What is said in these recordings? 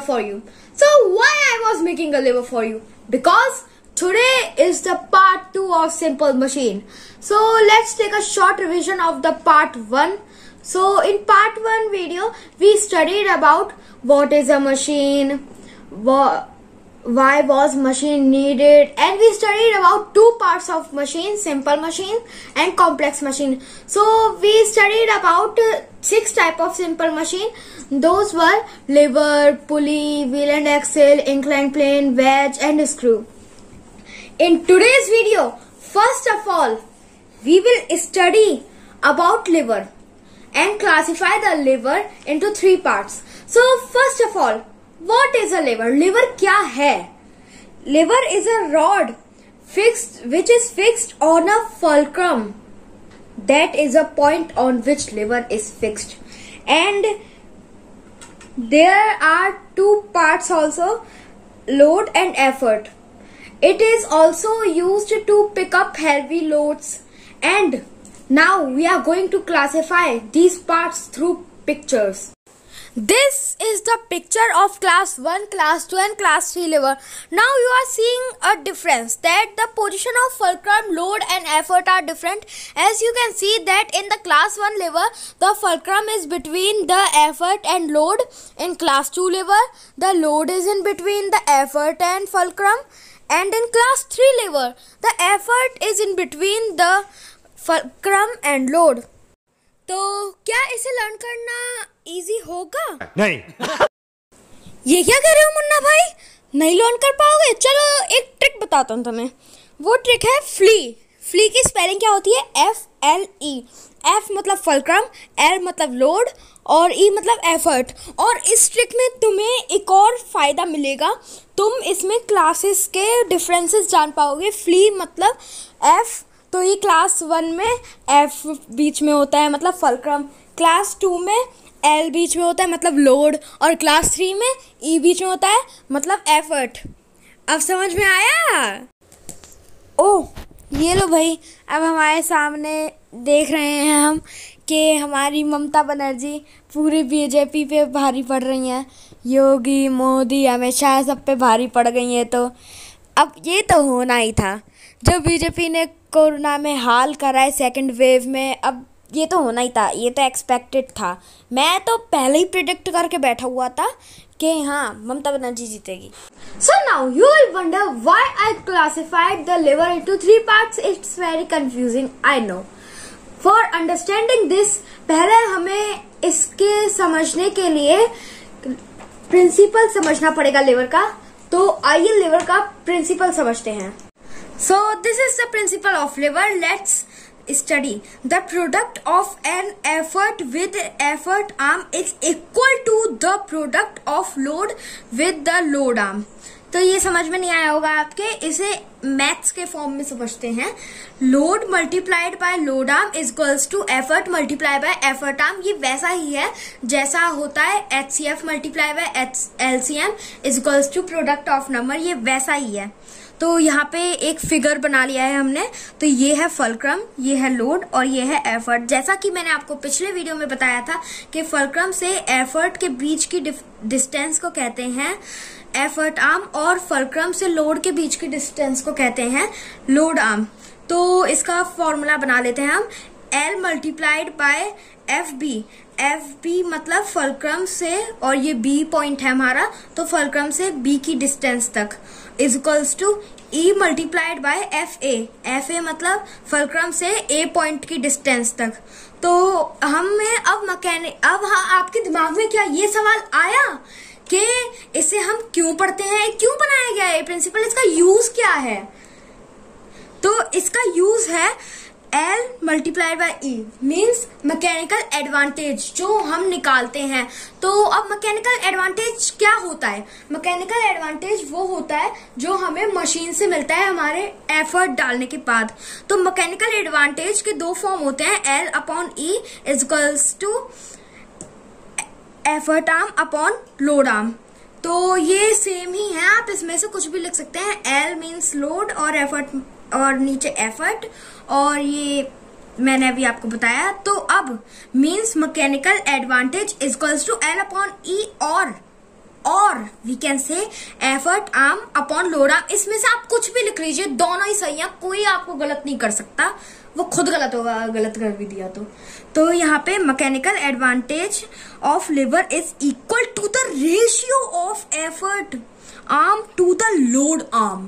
for you. So why I was making a lever for you? Because today is the part 2 of simple machine. So let's take a short revision of the part 1. So in part 1 video we studied about what is a machine, why was machine needed, and we studied about 2 parts of machine, simple machine and complex machine. So we studied about 6 type of simple machine. Those were lever, pulley, wheel and axle, inclined plane, wedge and screw. In today's video, first of all, we will study about lever and classify the lever into 3 parts. So first of all, what is a lever? Lever क्या है? Lever is a rod which is fixed on a fulcrum. That is a point on which lever is fixed. And there are 2 parts also, load and effort. It is also used to pick up heavy loads. And now we are going to classify these parts through pictures. This is the picture of class 1, class 2 and class 3 lever. Now you are seeing a difference, that the position of fulcrum, load and effort are different. As you can see that in the class 1 lever, the fulcrum is between the effort and load. In class 2 lever, the load is in between the effort and fulcrum. And in class 3 lever, the effort is in between the fulcrum and load. तो क्या इसे learn करना easy होगा? नहीं। ये क्या कह रहे हो मुन्ना भाई? नहीं लर्न कर पाओगे? चलो एक ट्रिक बताता हूँ तुम्हें. वो ट्रिक है फ्ली. फ्ली की स्पेलिंग क्या होती है? FLE. F मतलब फुलक्रम, L मतलब लोड और E मतलब एफर्ट. और इस ट्रिक में तुम्हें एक और फायदा मिलेगा. तुम इसमें क्लासेस के डिफरेंसेस जान पाओगे. फ्ली मतलब F, तो ये क्लास 1 में F बीच में होता है मतलब फुलक्रम, क्लास 2 में L बीच में होता है मतलब लोड, और क्लास 3 में E बीच में होता है मतलब एफर्ट. अब समझ में आया? ओह ये लो भाई, अब हमारे सामने देख रहे हैं हम कि हमारी ममता बनर्जी पूरी बीजेपी पे भारी पड़ रही हैं. योगी, मोदी, अमित शाह सब पे भारी पड़ गई हैं. तो अब ये तो होना ही था. जब बीजेपी ने कोरोना में हाल कराए सेकंड वेव में, अब ये तो होना ही था. ये तो एक्सपेक्टेड था. मैं तो पहले ही प्रिडिक्ट करके बैठा हुआ था कि हाँ ममता बनर्जी जीतेगी. So now you will wonder why I classified the lever into 3 parts. It's very confusing, I know. For understanding this, पहले हमें इसके समझने के लिए प्रिंसिपल समझना पड़ेगा लेवर का. तो आइए लेवर का प्रिंसिपल समझते हैं. So this is the principle of lever. Let's study. The product of an effort with effort arm is equal to the product of load with the load arm. तो ये समझ में नहीं आया होगा आपके. इसे मैथ्स के फॉर्म में समझते हैं. Load multiplied by load arm is equals to effort multiply by effort arm. ये वैसा ही है जैसा होता है HCF multiply by LCM is equals to product of number. ये वैसा ही है. तो यहाँ पे एक फिगर बना लिया है हमने. तो ये है फुलक्रम, ये है लोड और ये है एफर्ट. जैसा कि मैंने आपको पिछले वीडियो में बताया था कि फुलक्रम से एफर्ट के बीच की डिस्टेंस को कहते हैं एफर्ट आर्म, और फुलक्रम से लोड के बीच की डिस्टेंस को कहते हैं लोड आर्म. तो इसका फॉर्मूला बना लेते हैं हम. L मल्टीप्लाइड बाय FB मतलब फुलक्रम से, और ये B पॉइंट है हमारा, तो फुलक्रम से B की डिस्टेंस तक is equals to E multiplied by FA मतलब फुलक्रम से A पॉइंट की डिस्टेंस तक. तो हमें अब हाँ आपके दिमाग में क्या ये सवाल आया कि इसे हम क्यों पढ़ते हैं, क्यों बनाया गया है प्रिंसिपल, इसका यूज क्या है? तो इसका यूज है L multiplied by E means mechanical advantage जो हम निकालते हैं. तो अब मैकेनिकल एडवांटेज क्या होता है? मैकेनिकल एडवांटेज वो होता है जो हमें मशीन से मिलता है हमारे एफर्ट डालने के बाद. तो मैकेनिकल एडवांटेज के 2 फॉर्म होते हैं. L upon E is equals to effort arm upon load arm. तो ये सेम ही है, आप इसमें से कुछ भी लिख सकते हैं. L मीन्स लोड और एफर्ट और नीचे एफर्ट, और ये मैंने अभी आपको बताया. तो अब means mechanical advantage is equals to L upon E और और we can say effort arm upon load arm. इसमें से आप कुछ भी लिख लीजिए, दोनों ही सही है, कोई आपको गलत नहीं कर सकता, वो खुद गलत होगा, गलत कर भी दिया तो यहाँ पे mechanical advantage of lever is equal to the ratio of effort arm to the load arm.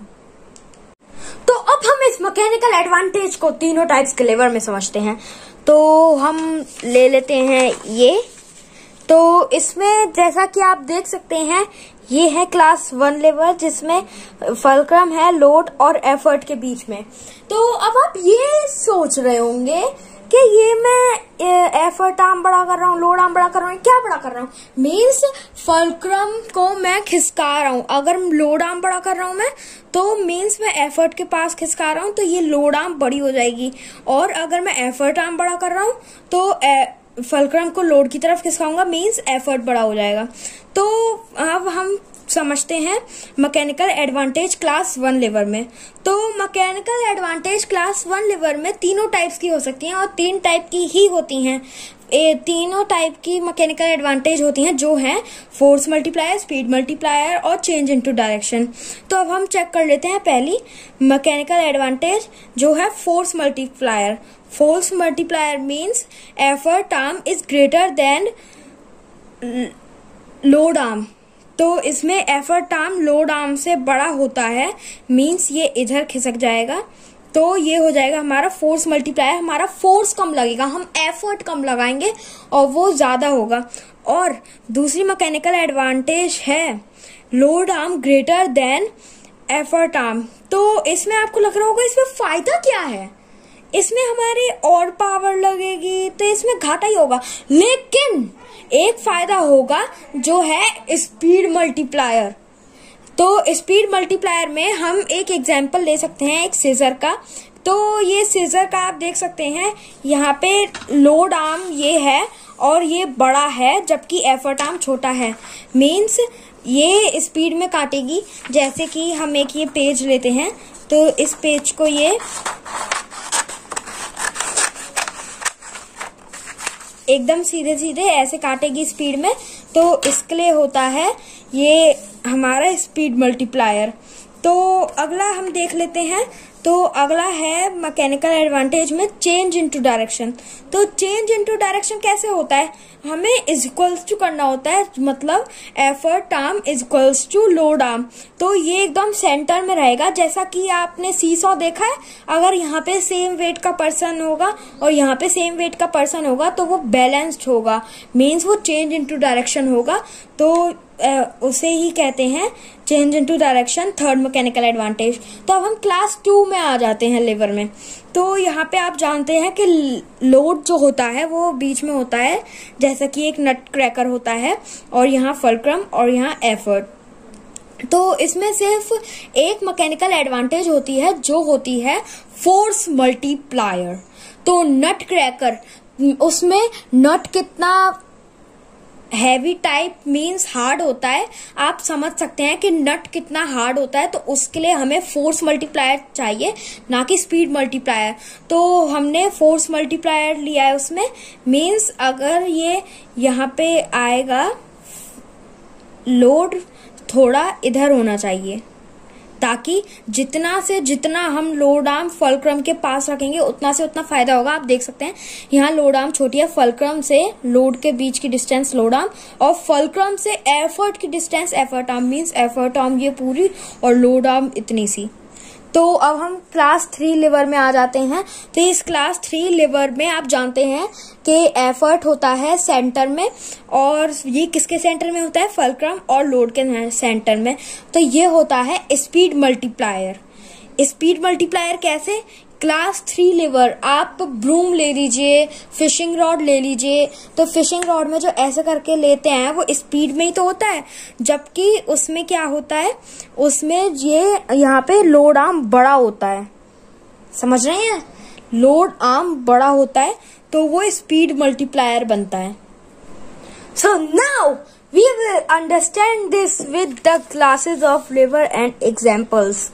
तो अब हम इस मैकेनिकल एडवांटेज को तीनों टाइप्स के लीवर में समझते हैं। तो हम ले लेते हैं ये, तो इसमें जैसा कि आप देख सकते हैं ये है क्लास 1 लीवर जिसमें फल्क्रम है लोड और एफर्ट के बीच में। तो अब आप ये सोच रहे होंगे कि ये मैं एफर्ट आर्म बड़ा कर रहा हूँ, लोड आर्म बड़ा कर रहा हूँ, क्या बड़ा कर रहा हूँ? मीन्स फल्क्रम को मैं खिसका रहा हूँ। अगर लोड आर्म बड़ा कर रहा हूँ मैं, तो मीन्स मैं एफर्ट के पास खिसका रहा हूँ, तो ये लोड आर्म बड़ी हो जाएगी। और अगर मैं एफर्ट आर्म बड़ा कर रहा हूँ तो फल्क्रम को लोड की तरफ खिसकाऊंगा, मीन्स एफर्ट बड़ा हो जाएगा। तो अब हम समझते हैं मैकेनिकल एडवांटेज क्लास 1 लीवर में। तो मैकेनिकल एडवांटेज क्लास 1 लीवर में तीनों टाइप्स की हो सकती हैं और 3 टाइप की ही होती हैं। तीनों टाइप की मैकेनिकल एडवांटेज होती हैं, जो है फोर्स मल्टीप्लायर, स्पीड मल्टीप्लायर और चेंज इनटू डायरेक्शन। तो अब हम चेक कर लेते हैं पहली मैकेनिकल एडवांटेज जो है force multiplier. Force multiplier means effort arm is greater than load arm. तो इसमें एफर्ट आर्म लोड आर्म से बड़ा होता है, मीन्स ये इधर खिसक जाएगा, तो ये हो जाएगा हमारा फोर्स मल्टीप्लायर। हमारा फोर्स कम लगेगा, हम एफर्ट कम लगाएंगे और वो ज्यादा होगा। और दूसरी मैकेनिकल एडवांटेज है load arm greater than effort arm. तो इसमें आपको लग रहा होगा इसमें फायदा क्या है, इसमें हमारी और पावर लगेगी, तो इसमें घाटा ही होगा। लेकिन एक फायदा होगा जो है स्पीड मल्टीप्लायर। तो स्पीड मल्टीप्लायर में हम एक एग्जांपल ले सकते हैं एक सीजर का। तो ये सीजर का आप देख सकते हैं, यहाँ पे लोड आर्म ये है और ये बड़ा है जबकि एफर्ट आर्म छोटा है। मीन्स ये स्पीड में काटेगी। जैसे कि हम एक ये पेज लेते हैं, तो इस पेज को ये एकदम सीधे सीधे ऐसे काटेगी स्पीड में, तो इसके लिए होता है ये हमारा स्पीड मल्टीप्लायर। तो अगला हम देख लेते हैं, तो अगला है मैकेनिकल एडवांटेज में चेंज इनटू डायरेक्शन। तो चेंज इनटू डायरेक्शन कैसे होता है, हमें इज इक्वल्स टू करना होता है, मतलब effort arm is equals to load arm. तो ये एकदम सेंटर में रहेगा, जैसा कि आपने सीसॉ देखा है, अगर यहाँ पे सेम वेट का पर्सन होगा और यहाँ पे सेम वेट का पर्सन होगा तो वो बैलेंस्ड होगा, मीन्स वो चेंज इनटू डायरेक्शन होगा। तो उसे ही कहते हैं change into direction, third mechanical advantage. तो अब हम क्लास 2 में आ जाते हैं लीवर में। तो यहाँ पे आप जानते हैं कि लोड जो होता है वो बीच में होता है, जैसा कि एक नट क्रैकर होता है, और यहाँ फल्क्रम और यहाँ एफर्ट। तो इसमें सिर्फ एक मैकेनिकल एडवांटेज होती है जो होती है फोर्स मल्टीप्लायर। तो नट क्रैकर, उसमें नट कितना हैवी टाइप मीन्स हार्ड होता है, आप समझ सकते हैं कि नट कितना हार्ड होता है, तो उसके लिए हमें फोर्स मल्टीप्लायर चाहिए, ना कि स्पीड मल्टीप्लायर। तो हमने फोर्स मल्टीप्लायर लिया है उसमें, मीन्स अगर ये यहाँ पे आएगा, लोड थोड़ा इधर होना चाहिए, ताकि जितना से जितना हम लोड आर्म फल्क्रम के पास रखेंगे उतना से उतना फायदा होगा। आप देख सकते हैं यहाँ लोड आर्म छोटी है, फल्क्रम से लोड के बीच की डिस्टेंस लोड आर्म, और फल्क्रम से एफर्ट की distance effort arm, means effort arm ये पूरी और लोड आर्म इतनी सी। तो अब हम क्लास 3 लीवर में आ जाते हैं। तो इस क्लास 3 लीवर में आप जानते हैं कि एफर्ट होता है सेंटर में, और ये किसके सेंटर में होता है, फल्क्रम और लोड के सेंटर में। तो ये होता है स्पीड मल्टीप्लायर। स्पीड मल्टीप्लायर कैसे, क्लास 3 लीवर आप ब्रूम ले लीजिए, फिशिंग रॉड ले लीजिए। तो फिशिंग रॉड में जो ऐसे करके लेते हैं वो स्पीड में ही तो होता है, जबकि उसमें क्या होता है, उसमें ये यहाँ पे लोड आर्म बड़ा होता है, समझ रहे हैं, लोड आर्म बड़ा होता है, तो वो स्पीड मल्टीप्लायर बनता है। So now we will understand this with the classes of lever and examples.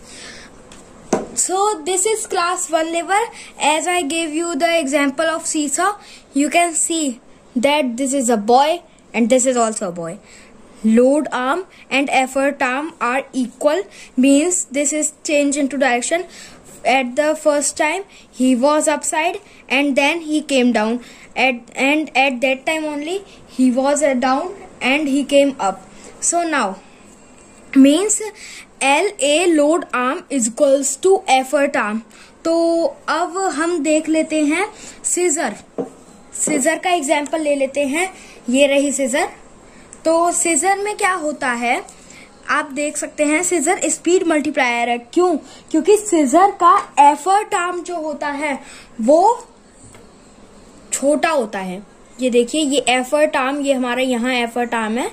So this is class 1 lever. As I gave you the example of seesaw, you can see that this is a boy and this is also a boy. load arm and effort arm are equal, means this is change into direction. At the first time he was upside and then he came down, and at that time only he was down and he came up. So now means LA load arm is equals to effort arm. तो अब हम देख लेते हैं scissor का example ले लेते हैं. ये रही सीजर. तो सीजर में क्या होता है आप देख सकते हैं, सीजर स्पीड मल्टीप्लायर है. क्यों? क्योंकि सीजर का एफर्ट आर्म जो होता है वो छोटा होता है. ये देखिए, ये एफर्ट आर्म, ये हमारा यहाँ एफर्ट आर्म है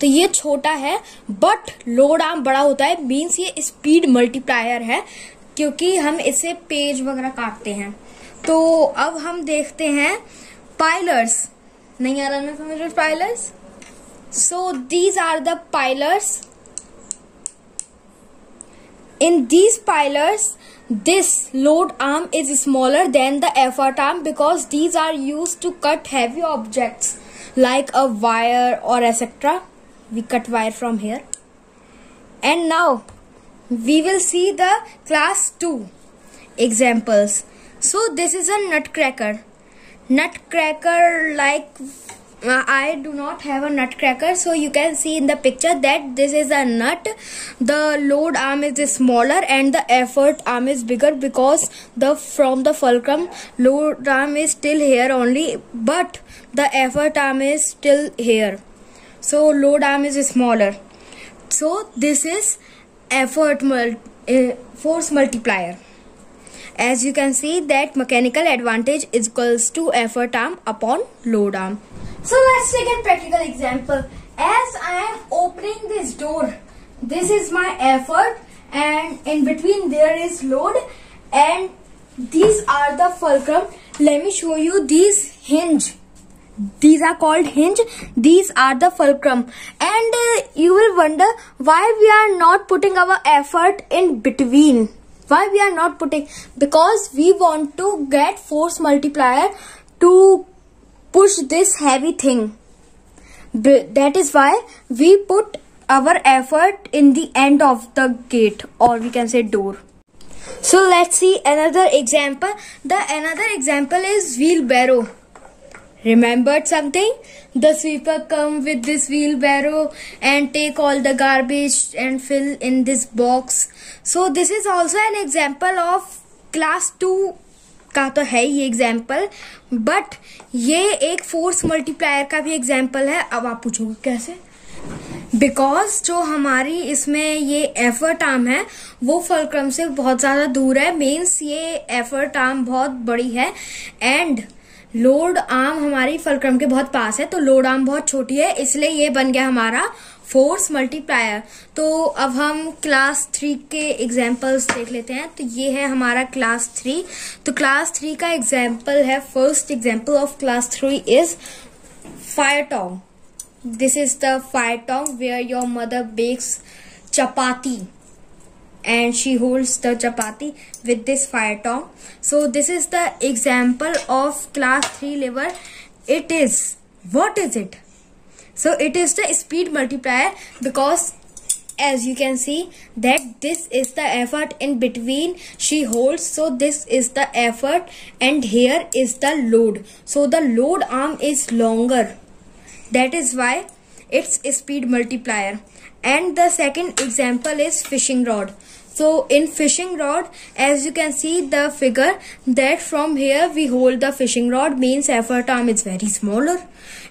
तो ये छोटा है, बट लोड आर्म बड़ा होता है. मीन्स ये स्पीड मल्टीप्लायर है क्योंकि हम इसे पेज वगैरह काटते हैं. तो अब हम देखते हैं पाइलर्स. नहीं आ रहा ना समझ लो pillars. So these are the pillars. In these pilers, this load arm is smaller than the effort arm because these are used to cut heavy objects like a wire or etc. We cut wire from here. And now we will see the class 2 examples. So this is a nutcracker. Nutcracker, like I do not have a nutcracker, so you can see in the picture that this is a nut. The load arm is smaller and the effort arm is bigger because from the fulcrum load arm is still here only, but the effort arm is still here. So load arm is smaller. So this is force multiplier. As you can see that mechanical advantage is equals to effort arm upon load arm. So let's take a practical example. As I am opening this door, this is my effort and in between there is load and these are the fulcrum. Let me show you these hinge. These are called hinge. These are the fulcrum. And you will wonder why we are not putting our effort in between. Why we are not putting? Because we want to get force multiplier to push this heavy thing. That is why we put our effort in the end of the gate, or we can say door. So let's see another example. The another example is wheelbarrow. Remembered something? The sweeper come with this wheelbarrow and take all the garbage and fill in this box. So this is also an example of class 2 का तो है ये example, but ये एक force multiplier का भी example है. अब आप पूछोगे कैसे? बिकॉज जो हमारी इसमें ये एफर्ट आर्म है वो फुलक्रम से बहुत ज्यादा दूर है. मीन्स ये एफर्ट आर्म बहुत बड़ी है एंड लोड आर्म हमारी फुलक्रम के बहुत पास है, तो लोड आर्म बहुत छोटी है, इसलिए ये बन गया हमारा फोर्स मल्टीप्लायर. तो अब हम क्लास 3 के एग्जाम्पल्स देख लेते हैं. तो ये है हमारा क्लास 3. तो क्लास 3 का एग्जाम्पल है, first example of class 3 is fire tong. This is the fire tong where your mother bakes chapati and she holds the chapati with this fire tong. So this is the example of class 3 lever. It is, what is it? So it is the speed multiplier because as you can see that this is the effort in between she holds. So this is the effort and here is the load. So the load arm is longer. That is why it's a speed multiplier. And the second example is fishing rod. So in fishing rod, as you can see the figure, that from here we hold the fishing rod, means effort arm is very smaller,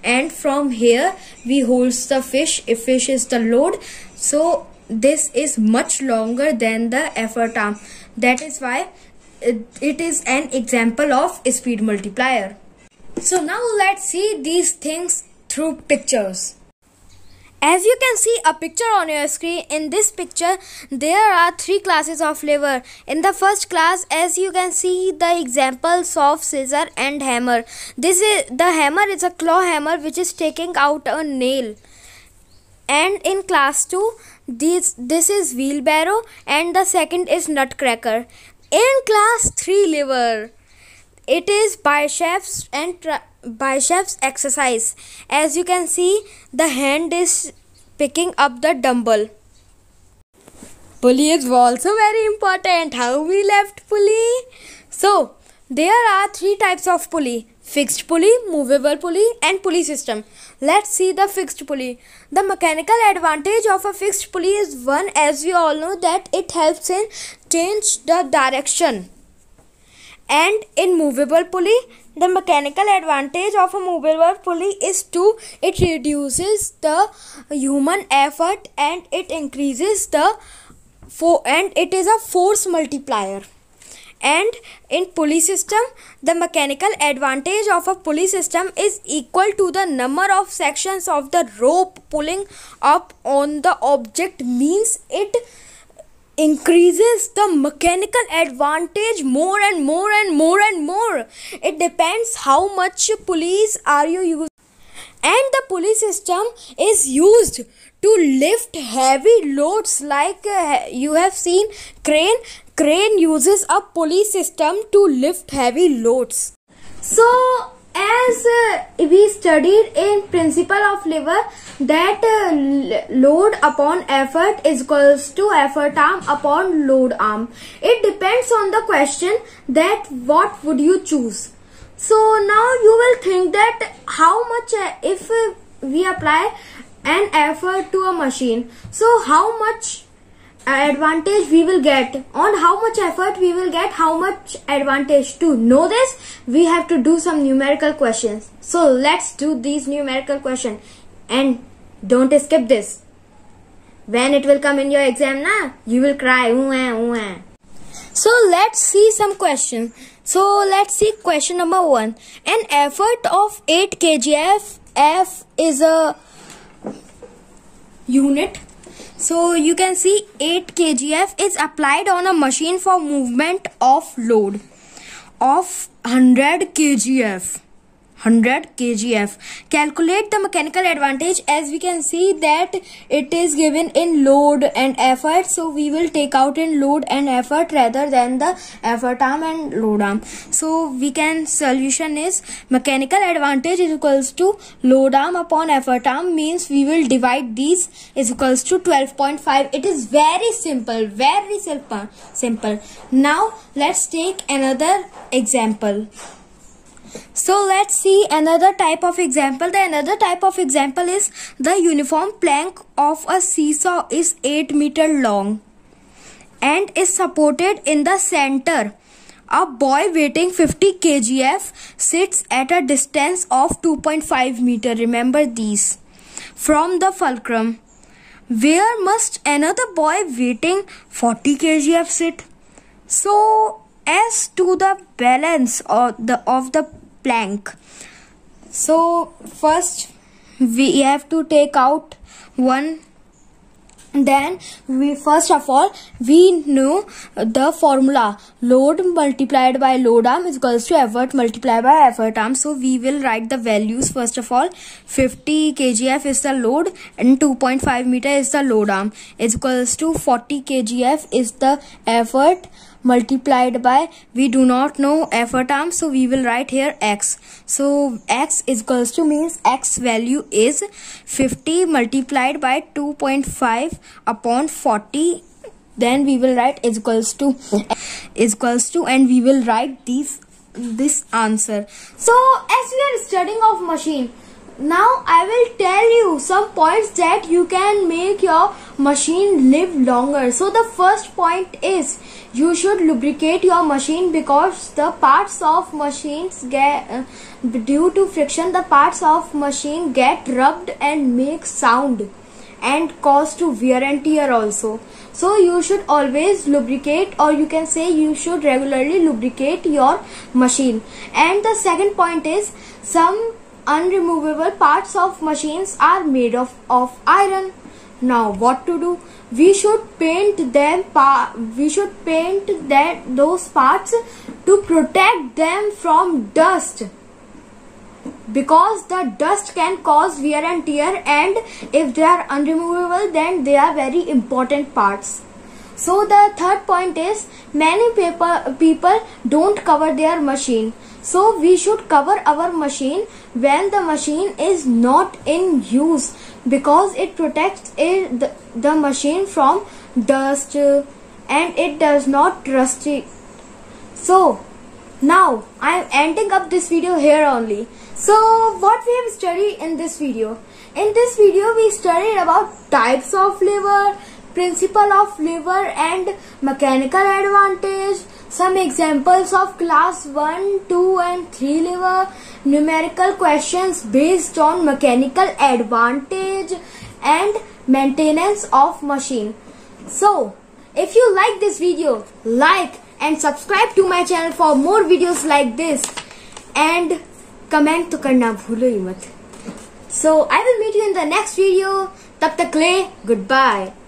and from here we hold the fish if fish is the load. So this is much longer than the effort arm. That is why it is an example of speed multiplier. So now let's see these things through pictures. As you can see a picture on your screen, in this picture there are 3 classes of lever. In the first class, as you can see the examples of scissor and hammer. The hammer is a claw hammer which is taking out a nail. And in class 2, this is wheelbarrow and the second is nutcracker. In class 3 lever, it is biceps and biceps exercise. As you can see the hand is picking up the dumbbell. Pulley is also very important. How we left pulley? So, there are three types of pulley: fixed pulley, movable pulley, and pulley system. Let's see the fixed pulley. The mechanical advantage of a fixed pulley is one, as we all know, that it helps in change the direction. And in movable pulley, the mechanical advantage of a movable pulley is two: it reduces the human effort and it increases the and it is a force multiplier. And in pulley system, the mechanical advantage of a pulley system is equal to the number of sections of the rope pulling up on the object, means it increases the mechanical advantage more and more and more and more. It depends how much pulleys are you using. And the pulley system is used to lift heavy loads, like you have seen crane uses a pulley system to lift heavy loads. So as we studied in principle of lever, that load upon effort is equals to effort arm upon load arm. It depends on the question that what would you choose. So now you will think that how much if we apply an effort to a machine, so how much advantage we will get, on how much effort we will get how much advantage. To know this, we have to do some numerical questions. So let's do these numerical questions, and don't skip this. When it will come in your exam, na, you will cry. So let's see some questions. So let's see question number 1. An effort of 8 kgf, F is a unit. So you can see 8 kgf is applied on a machine for movement of load of 100 kgf. 100 kgf. Calculate the mechanical advantage. As we can see that it is given in load and effort, so we will take out in load and effort rather than the effort arm and load arm. So we can, solution is mechanical advantage is equals to load arm upon effort arm, means we will divide these, is equals to 12.5. It is very simple, very simple. Now let's take another example. So let's see another type of example. The another type of example is the uniform plank of a seesaw is 8 meters long and is supported in the center. A boy weighing 50 kgf sits at a distance of 2.5 meters. Remember these. From the fulcrum. Where must another boy weighing 40 kgf sit? So as to the balance of the plank. So first we have to take out one. Then we first of all we know the formula: load multiplied by load arm is equals to effort multiplied by effort arm. So we will write the values. First of all, 50 kgf is the load and 2.5 meter is the load arm, is equals to 40 kgf is the effort multiplied by, we do not know effort arm, so we will write here x. So x is equals to, means x value is 50 multiplied by 2.5 upon 40. Then we will write is equals to and we will write this answer. So as we are studying of machine, now I will tell you some points that you can make your machine live longer. So the first point is you should lubricate your machine, because the parts of machines get due to friction, the parts of machine get rubbed and make sound and cause to wear and tear also. So you should always lubricate, or you can say you should regularly lubricate your machine. And the second point is some unremovable parts of machines are made of iron. Now what to do? We should paint them. We should paint those parts to protect them from dust, because the dust can cause wear and tear, and if they are unremovable, then they are very important parts. So the third point is many people don't cover their machine. So we should cover our machine when the machine is not in use, because it protects the machine from dust and it does not rust it. So now I am ending up this video here only. So what we have studied in this video? In this video we studied about types of lever, principle of lever and mechanical advantage, some examples of class 1, 2 and 3 lever, numerical questions based on mechanical advantage and maintenance of machine. So if you like this video, like and subscribe to my channel for more videos like this, and comment तो करना भूलो ही मत. So I will meet you in the next video. तब तक ले goodbye.